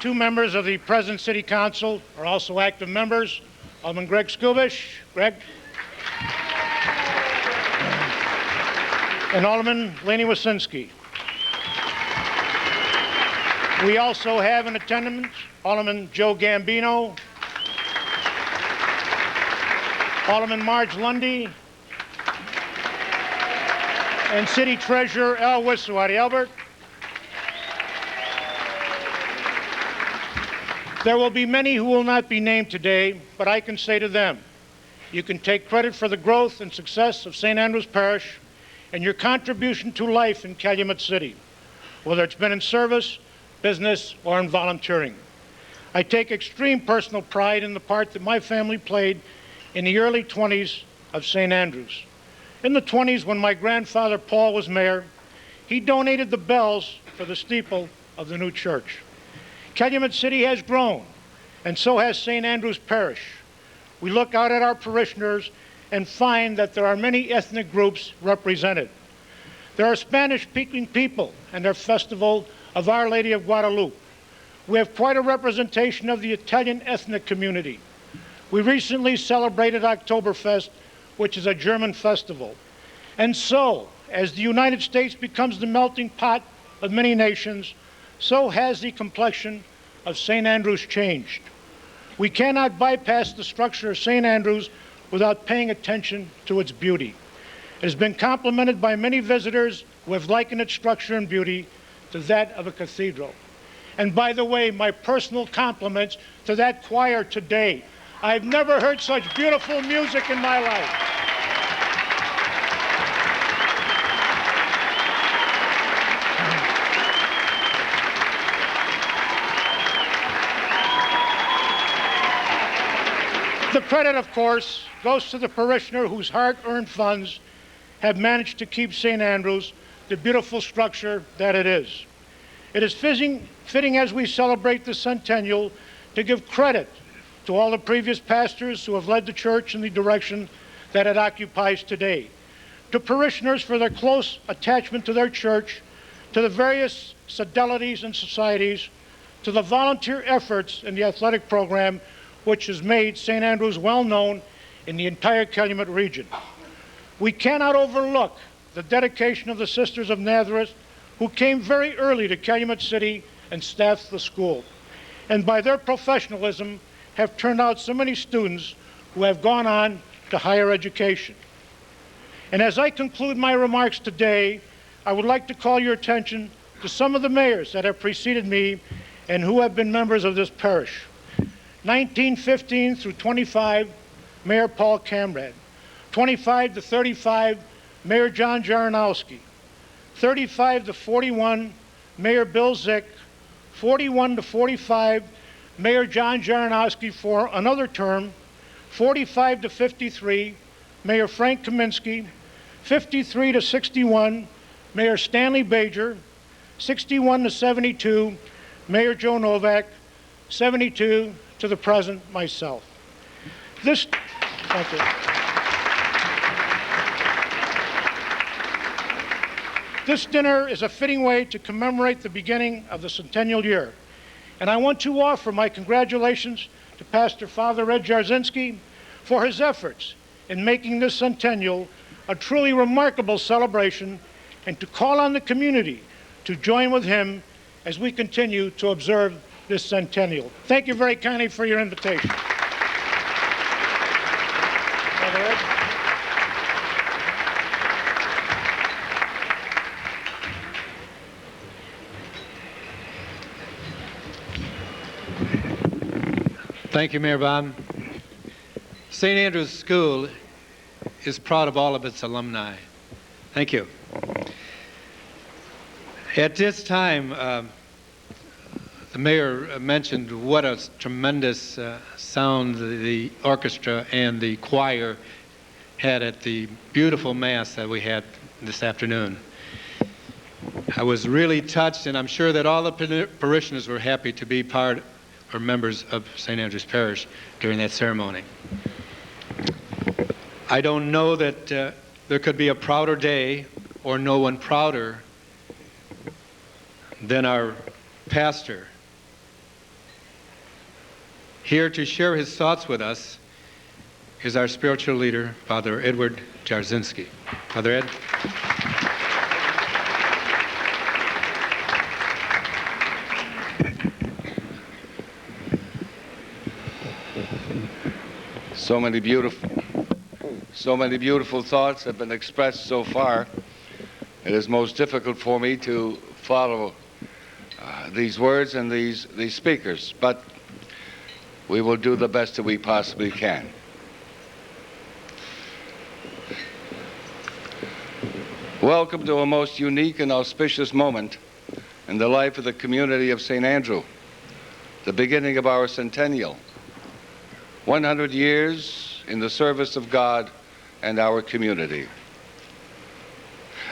two members of the present City Council are also active members. Alderman Greg Skubish. Greg. And Alderman Laney Wasinski. We also have in attendance Alderman Joe Gambino, Alderman Marge Lundy, and City Treasurer Al Wisawati. Albert. There will be many who will not be named today, but I can say to them, you can take credit for the growth and success of St. Andrews Parish and your contribution to life in Calumet City, whether it's been in service, business, or in volunteering. I take extreme personal pride in the part that my family played in the early 20s of St. Andrews. In the 20s, when my grandfather Paul was mayor, he donated the bells for the steeple of the new church. Calumet City has grown, and so has St. Andrews Parish. We look out at our parishioners and find that there are many ethnic groups represented. There are Spanish-speaking people and their festival of Our Lady of Guadalupe. We have quite a representation of the Italian ethnic community. We recently celebrated Oktoberfest, which is a German festival. And so, as the United States becomes the melting pot of many nations, so has the complexion of St. Andrews changed. We cannot bypass the structure of St. Andrews without paying attention to its beauty. It has been complimented by many visitors who have likened its structure and beauty to that of a cathedral. And by the way, my personal compliments to that choir today. I've never heard such beautiful music in my life. The credit, of course, goes to the parishioner whose hard-earned funds have managed to keep St. Andrews the beautiful structure that it is. It is fitting as we celebrate the centennial to give credit to all the previous pastors who have led the church in the direction that it occupies today, to parishioners for their close attachment to their church, to the various fidelities and societies, to the volunteer efforts in the athletic program, which has made St. Andrews well known in the entire Calumet region. We cannot overlook the dedication of the Sisters of Nazareth, who came very early to Calumet City and staffed the school, and by their professionalism have turned out so many students who have gone on to higher education. And as I conclude my remarks today, I would like to call your attention to some of the mayors that have preceded me and who have been members of this parish. 1915 through 25, Mayor Paul Camrad. 25 to 35, Mayor John Jaranowski. 35 to 41, Mayor Bill Zick. 41 to 45, Mayor John Jaranowski for another term. 45 to 53, Mayor Frank Kaminsky. 53 to 61, Mayor Stanley Bajer. 61 to 72, Mayor Joe Novak. 72 to the present, myself. Thank you. This dinner is a fitting way to commemorate the beginning of the centennial year. And I want to offer my congratulations to Pastor Father Ed Jarzynski for his efforts in making this centennial a truly remarkable celebration, and to call on the community to join with him as we continue to observe this centennial. Thank you very kindly for your invitation. Father Ed. Thank you, Mayor Bob. St. Andrews School is proud of all of its alumni. Thank you. At this time, the mayor mentioned what a tremendous sound the orchestra and the choir had at the beautiful mass that we had this afternoon. I was really touched, and I'm sure that all the parishioners were happy to be part or members of St. Andrews Parish during that ceremony. I don't know that there could be a prouder day, or no one prouder than our pastor, Here to share his thoughts with us is our spiritual leader, Father Edward Jarzynski. Father Ed. So many beautiful thoughts have been expressed so far. It is most difficult for me to follow these words and these speakers, but we will do the best that we possibly can. Welcome to a most unique and auspicious moment in the life of the community of St. Andrew, the beginning of our centennial. 100 years in the service of God and our community.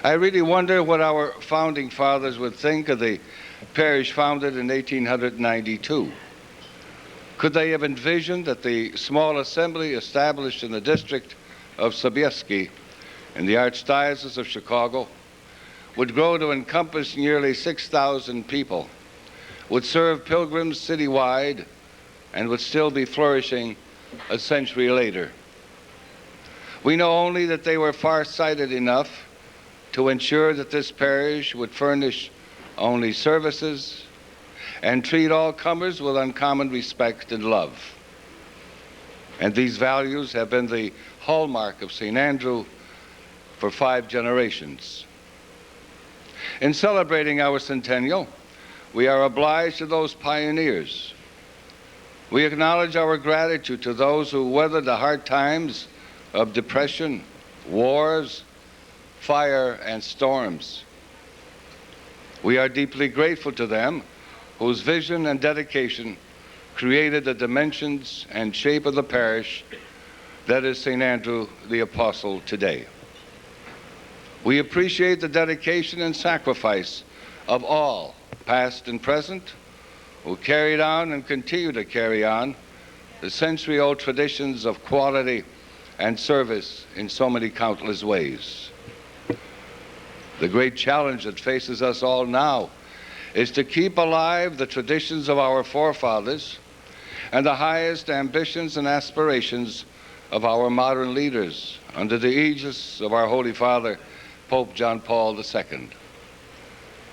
I really wonder what our founding fathers would think of the parish founded in 1892. Could they have envisioned that the small assembly established in the district of Sobieski in the Archdiocese of Chicago would grow to encompass nearly 6,000 people, would serve pilgrims citywide, and would still be flourishing a century later? We know only that they were far-sighted enough to ensure that this parish would furnish only services and treat all comers with uncommon respect and love. And these values have been the hallmark of St. Andrew for 5 generations. In celebrating our centennial, we are obliged to those pioneers. We acknowledge our gratitude to those who weathered the hard times of depression, wars, fire, and storms. We are deeply grateful to them whose vision and dedication created the dimensions and shape of the parish that is St. Andrew the Apostle today. We appreciate the dedication and sacrifice of all, past and present, who carried on and continue to carry on the century-old traditions of quality and service in so many countless ways. The great challenge that faces us all now is to keep alive the traditions of our forefathers and the highest ambitions and aspirations of our modern leaders under the aegis of our Holy Father, Pope John Paul II.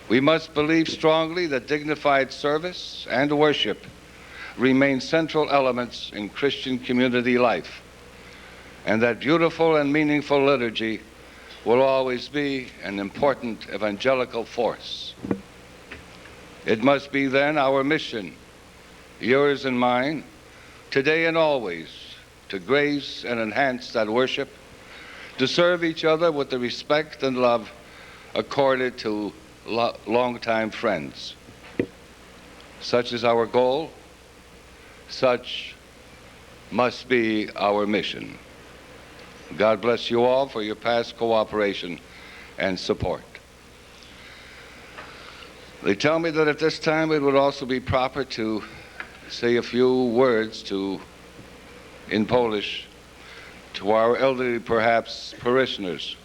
We must believe strongly that dignified service and worship remain central elements in Christian community life, and that beautiful and meaningful liturgy will always be an important evangelical force. It must be then our mission, yours and mine, today and always, to grace and enhance that worship, to serve each other with the respect and love accorded to longtime friends. Such is our goal. Such must be our mission. God bless you all for your past cooperation and support. They tell me that at this time it would also be proper to say a few words in Polish to our elderly, perhaps, parishioners.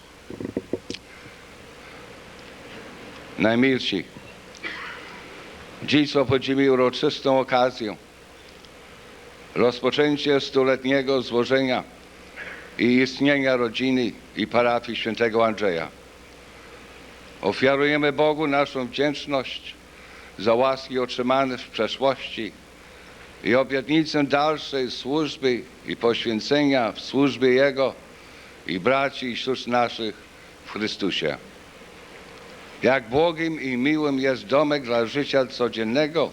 Najmilsi, dziś obchodzimy uroczystą okazję rozpoczęcia 100-letniego złożenia i istnienia rodziny i parafii świętego Andrzeja. Ofiarujemy Bogu naszą wdzięczność za łaski otrzymane w przeszłości i obietnicę dalszej służby i poświęcenia w służbie Jego i braci i sióstr naszych w Chrystusie. Jak błogim i miłym jest domek dla życia codziennego,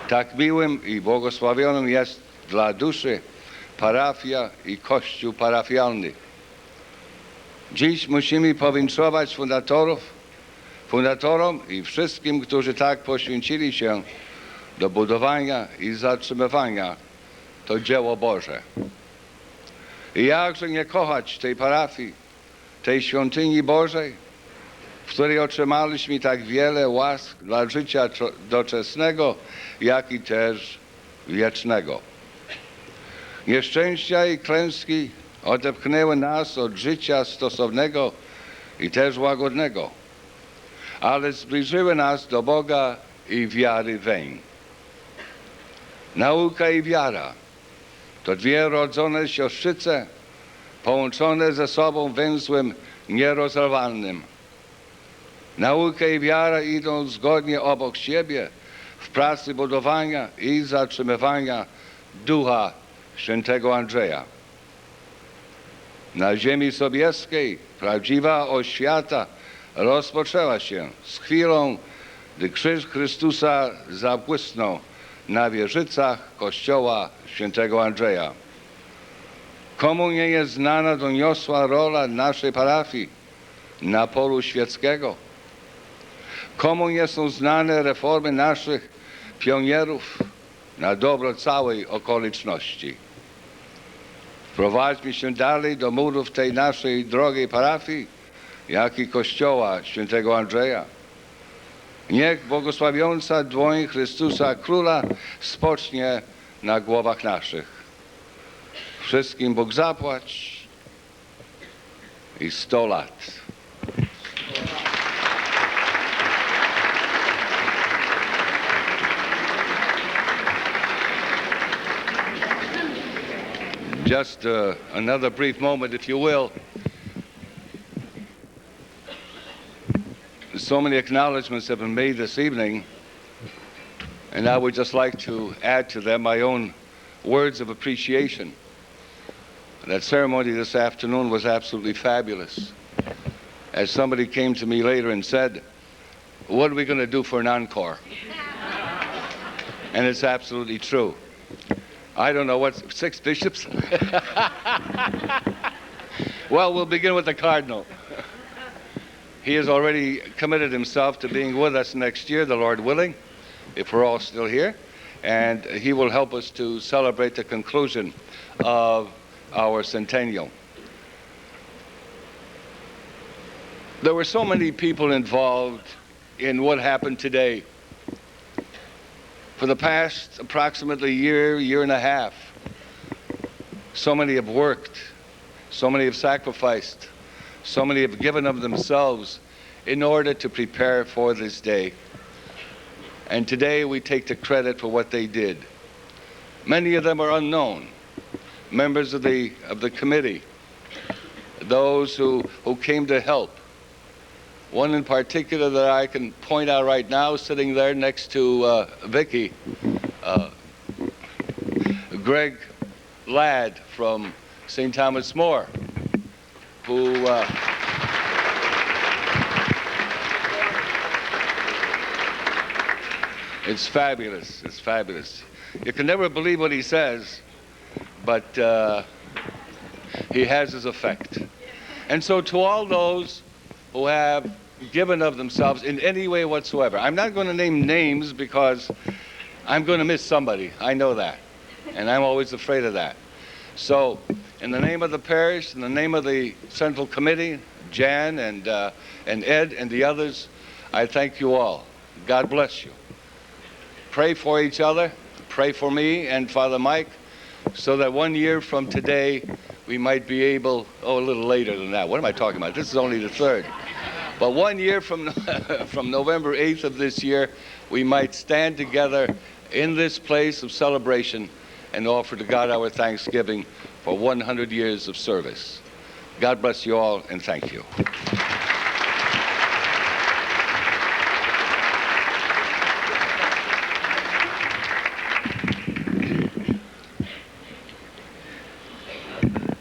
tak miłym i błogosławionym jest dla duszy parafia i kościół parafialny. Dziś musimy powinszować fundatorom i wszystkim, którzy tak poświęcili się do budowania i zatrzymywania to dzieło Boże. I jakże nie kochać tej parafii, tej świątyni Bożej, w której otrzymaliśmy tak wiele łask dla życia doczesnego, jak i też wiecznego. Nieszczęścia i klęski odepchnęły nas od życia stosownego i też łagodnego, ale zbliżyły nas do Boga i wiary weń. Nauka i wiara to dwie rodzone siostrzyce, połączone ze sobą węzłem nierozerwalnym. Nauka i wiara idą zgodnie obok siebie w pracy budowania i zatrzymywania ducha świętego Andrzeja. Na ziemi sobieskiej prawdziwa oświata rozpoczęła się z chwilą, gdy krzyż Chrystusa zabłysnął na wieżycach kościoła świętego Andrzeja. Komu nie jest znana doniosła rola naszej parafii na polu świeckiego? Komu nie są znane reformy naszych pionierów na dobro całej okoliczności? Wprowadźmy się dalej do murów tej naszej drogiej parafii, jak i kościoła świętego Andrzeja. Niech błogosławiąca dłoń Chrystusa Króla spocznie na głowach naszych. Wszystkim Bóg zapłać i 100 lat. Just another brief moment, if you will. So many acknowledgments have been made this evening, and I would just like to add to them my own words of appreciation. That ceremony this afternoon was absolutely fabulous. As somebody came to me later and said, "What are we going to do for an encore?" And it's absolutely true. I don't know, what's 6 bishops? Well, we'll begin with the cardinal. He has already committed himself to being with us next year, the Lord willing, if we're all still here, and he will help us to celebrate the conclusion of our centennial. There were so many people involved in what happened today. For the past approximately year and a half, so many have worked, so many have sacrificed, so many have given of themselves in order to prepare for this day. And today we take the credit for what they did. Many of them are unknown, members of the committee, those who came to help. One in particular that I can point out right now, sitting there next to Vicky, Greg Ladd from St. Thomas More, who it's fabulous, it's fabulous. You can never believe what he says, but he has his effect. And so to all those who have given of themselves in any way whatsoever. I'm not going to name names because I'm going to miss somebody. I know that. And I'm always afraid of that. So in the name of the parish, in the name of the Central Committee, Jan and Ed and the others, I thank you all. God bless you. Pray for each other. Pray for me and Father Mike so that 1 year from today we might be able, a little later than that. What am I talking about? This is only the 3rd. But 1 year from November 8th of this year, we might stand together in this place of celebration and offer to God our thanksgiving for 100 years of service. God bless you all, and thank you.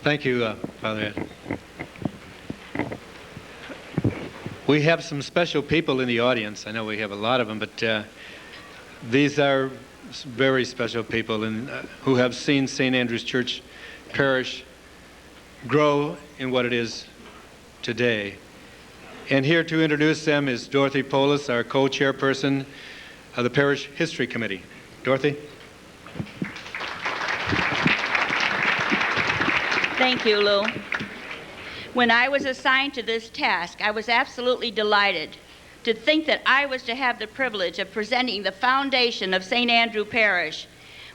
Thank you, Father Ed. We have some special people in the audience. I know we have a lot of them, but these are very special people who have seen St. Andrew's Church Parish grow in what it is today. And here to introduce them is Dorothy Polis, our co-chairperson of the Parish History Committee. Dorothy? Thank you, Lou. When I was assigned to this task, I was absolutely delighted to think that I was to have the privilege of presenting the foundation of St. Andrew Parish.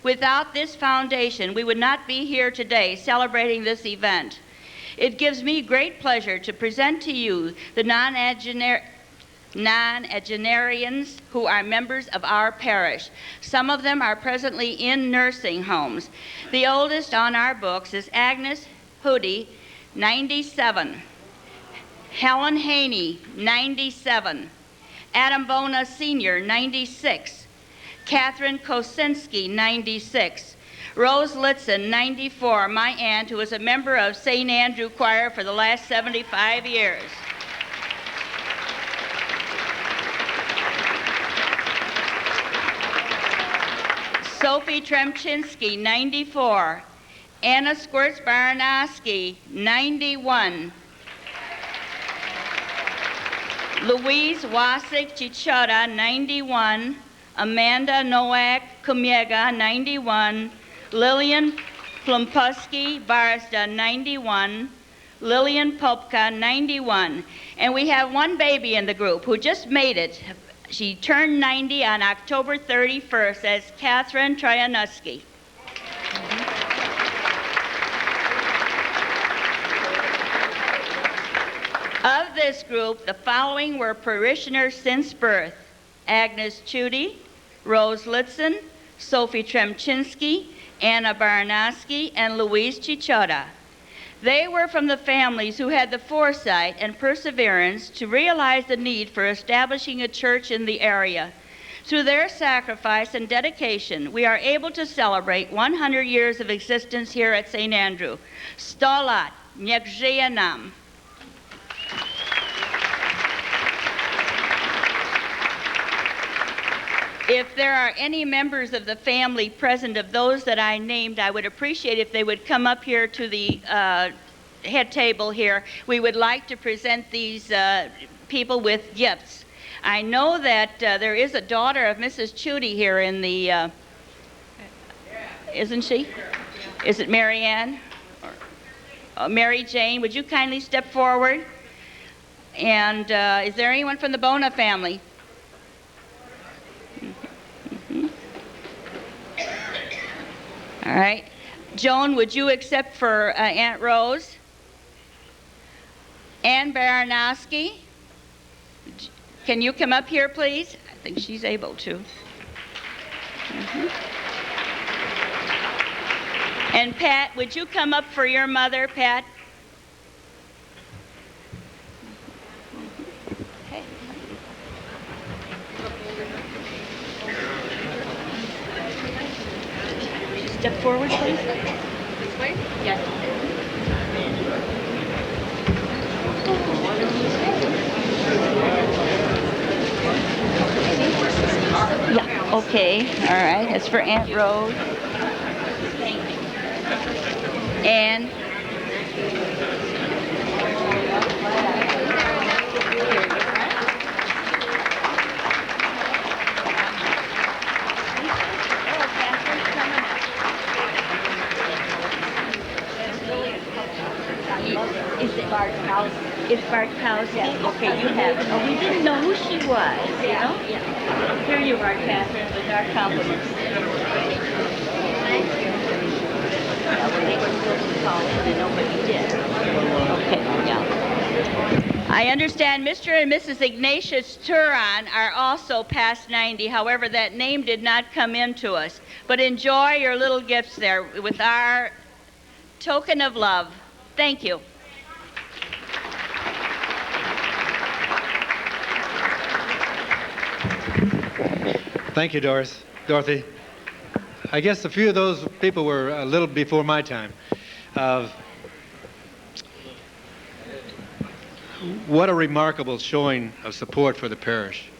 Without this foundation, we would not be here today celebrating this event. It gives me great pleasure to present to you the nonagenarians who are members of our parish. Some of them are presently in nursing homes. The oldest on our books is Agnes Hoody, 97. Helen Haney, 97. Adam Bona Sr., 96. Catherine Kosinski, 96. Rose Litzen, 94, my aunt, who was a member of St. Andrew Choir for the last 75 years. Sophie Tremchinsky, 94. Anna Squirts Baranowski, 91. Louise Wasik Chichota, 91. Amanda Nowak Kumiega, 91. Lillian Plumpuski Barsta, 91. Lillian Popka, 91. And we have one baby in the group who just made it. She turned 90 on October 31st. That's Catherine Troyanuski. Of this group, the following were parishioners since birth: Agnes Chudy, Rose Litzen, Sophie Tremchinsky, Anna Baranowski, and Louise Chichota. They were from the families who had the foresight and perseverance to realize the need for establishing a church in the area. Through their sacrifice and dedication, we are able to celebrate 100 years of existence here at St. Andrew. Stolat, niech żyje nam. If there are any members of the family present of those that I named, I would appreciate if they would come up here to the head table here. We would like to present these people with gifts. I know that there is a daughter of Mrs. Chudy here in the, isn't she? Is it Mary Ann? Mary Jane, would you kindly step forward? And is there anyone from the Bona family? All right. Joan, would you accept for Aunt Rose? Ann Baranowski, can you come up here, please? I think she's able to. And Pat, would you come up for your mother, Pat? Okay. Step forward, please. This way? Yes. Yeah, okay. All right. That's for Aunt Rose. And Is Bartkowski? Yes. Okay, you have it. Oh, we didn't know who she was, you know? Yeah. Here you are, Catherine, with our compliments. Thank you. Yeah, well, they were supposed to call in and nobody did. Okay, yeah. I understand Mr. and Mrs. Ignatius Turon are also past 90. However, that name did not come in to us. But enjoy your little gifts there with our token of love. Thank you. Thank you, Dorothy. I guess a few of those people were a little before my time. What a remarkable showing of support for the parish.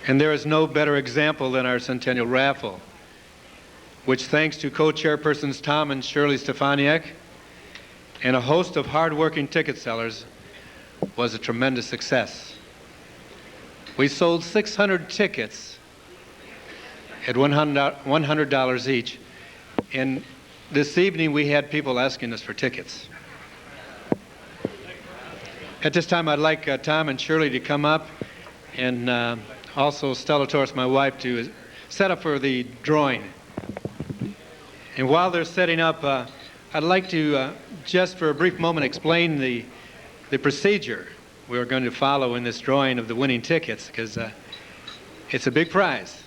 And there is no better example than our Centennial Raffle, which, thanks to co-chairpersons Tom and Shirley Stefaniak and a host of hard-working ticket sellers, was a tremendous success. We sold 600 tickets at $100 each, and this evening we had people asking us for tickets. At this time, I'd like Tom and Shirley to come up, and also Stella Torres, my wife, to set up for the drawing. And while they're setting up, I'd like to just for a brief moment explain the procedure. we're going to follow in this drawing of the winning tickets, because it's a big prize.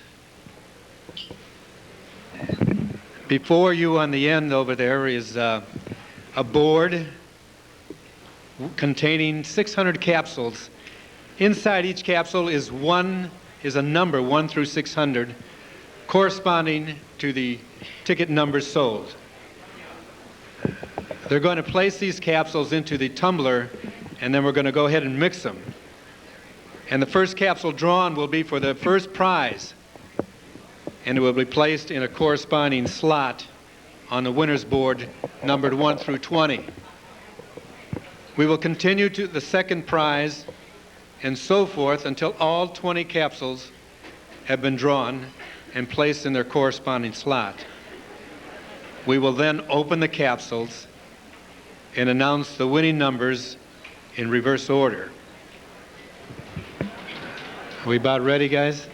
Before you on the end over there is a board containing 600 capsules. Inside each capsule is a number 1 through 600, corresponding to the ticket numbers sold. They're going to place these capsules into the tumbler, and then we're going to go ahead and mix them. And the first capsule drawn will be for the first prize, and it will be placed in a corresponding slot on the winner's board numbered 1 through 20. We will continue to the second prize and so forth until all 20 capsules have been drawn and placed in their corresponding slot. We will then open the capsules and announce the winning numbers in reverse order. Are we about ready, guys?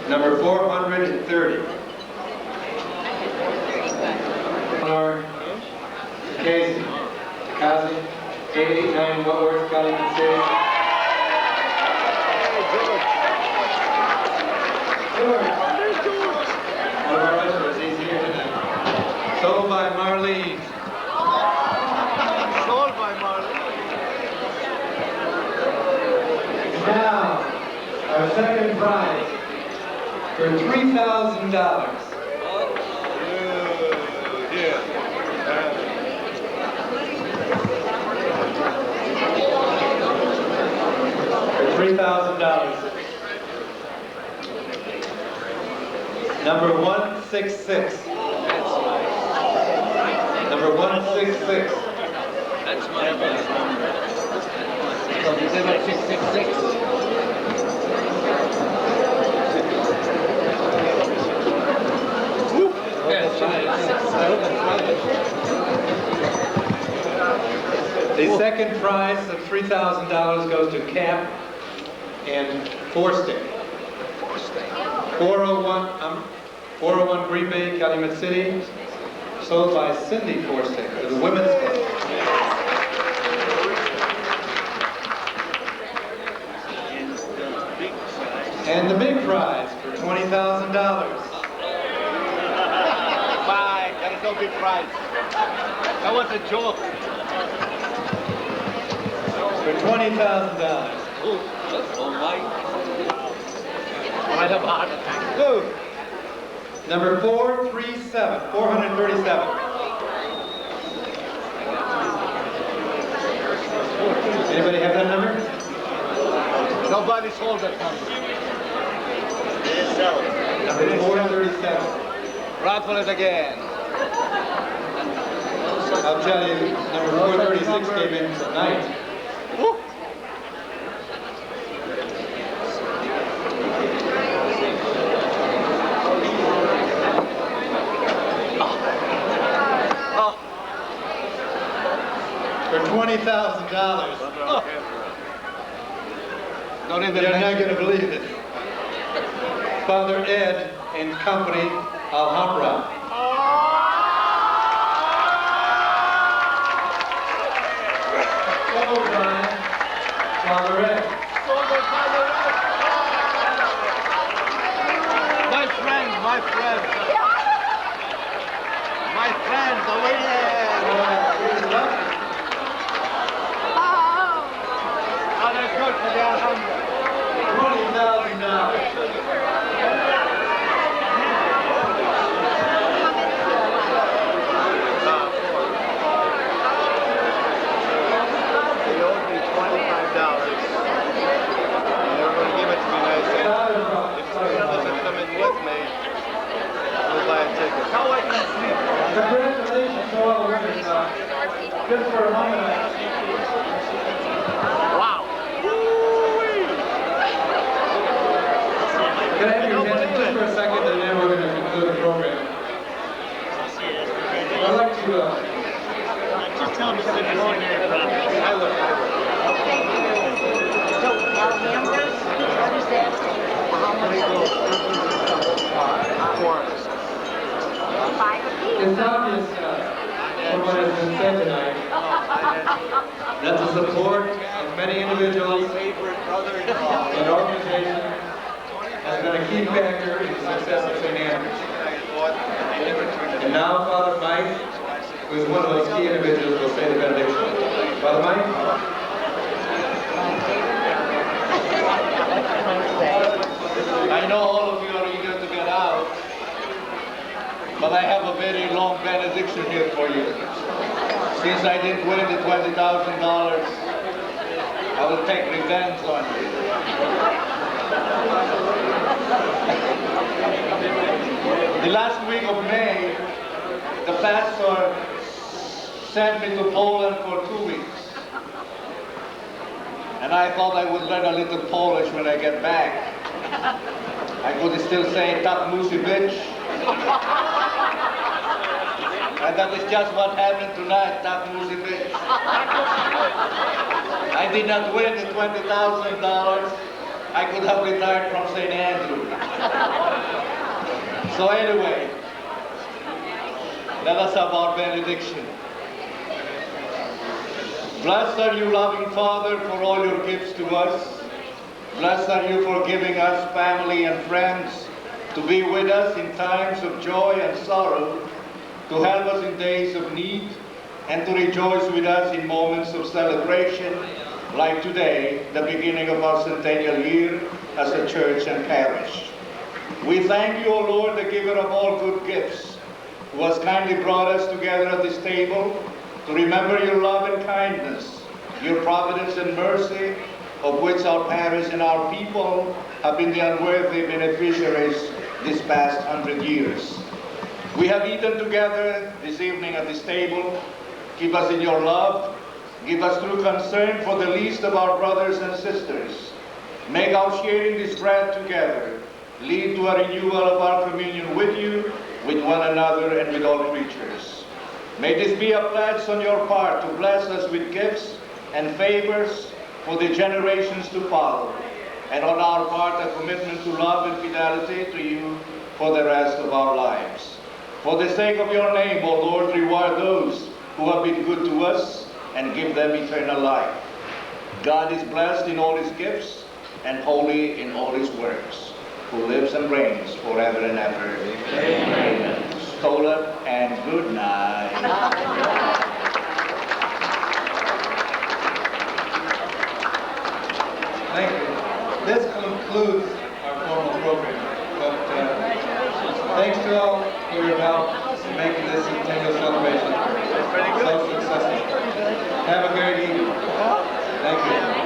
Number 430. Casey, Kazi, 889 Wentworth, Calumet City. One of our listeners, he's here tonight. Sold by Marlene. Sold by Marlene. Now, our second prize. For $3,000. For $3,000. Number 166. Number 166. That's my best. 666. The second prize of $3,000 goes to Cap and Forstick. 401 Green Bay, Calumet City, sold by Cindy Forstick of the Women's Club. And the big prize for $20,000. Bye. That is no big prize. That was a joke. For $20,000. Oh, that's all right. Right about it. Go. Number 437, 437. Anybody have that number? Nobody sold that number. Number 437. Raffle it again. I'll tell you, number 436 came in tonight. For $20,000. Don't even You're not mention going to believe it. Father Ed and Company Alhambra. Sold by Father Ed. My friend, my friend. My friend, the lady. Oh, that's good for the Alhambra. $20,000. They owed me $25. They were going to give it to me, and I said, if three others had come in with me, we'll buy a ticket. How I can sleep? Congratulations to all the women. Just for a moment. Wow. Can I have your attention just for a second, and then we're going to conclude the program. I'd like to, Just tell me something. I will. So, Alhambras, what is that? How much is it? 5 apiece. it's obvious from what has been said tonight that the support of many individuals and organizations has been a key factor in the success of St. Andrews. And now Father Mike, who is one of those key individuals, will say the benediction. Father Mike? I know all of you are eager to get out, but I have a very long benediction here for you. Since I didn't win the $20,000, I will take revenge on you. The last week of May, the pastor sent me to Poland for 2 weeks. And I thought I would learn a little Polish when I get back. I could still say tak musi być. And that is just what happened tonight, tak musi być. I did not win the $20,000. I could have retired from St. Andrew. So anyway, let us have our benediction. Blessed are you, loving Father, for all your gifts to us. Blessed are you for giving us family and friends to be with us in times of joy and sorrow, to help us in days of need, and to rejoice with us in moments of celebration, like today, the beginning of our centennial year as a church and parish. We thank you, O Lord, the giver of all good gifts, who has kindly brought us together at this table to remember your love and kindness, your providence and mercy, of which our parish and our people have been the unworthy beneficiaries this past 100 years. We have eaten together this evening at this table. Keep us in your love. Give us true concern for the least of our brothers and sisters. Make our sharing this bread together lead to a renewal of our communion with you, with one another, and with all creatures. May this be a pledge on your part to bless us with gifts and favors for the generations to follow, and on our part a commitment to love and fidelity to you for the rest of our lives. For the sake of your name, O Lord, reward those who have been good to us and give them eternal life. God is blessed in all his gifts and holy in all his works, who lives and reigns forever and ever. Amen. Stolen and good night. Thank you. This concludes our formal program. But thanks to all for your help in making this centennial celebration so successful. Have a great evening. Thank you.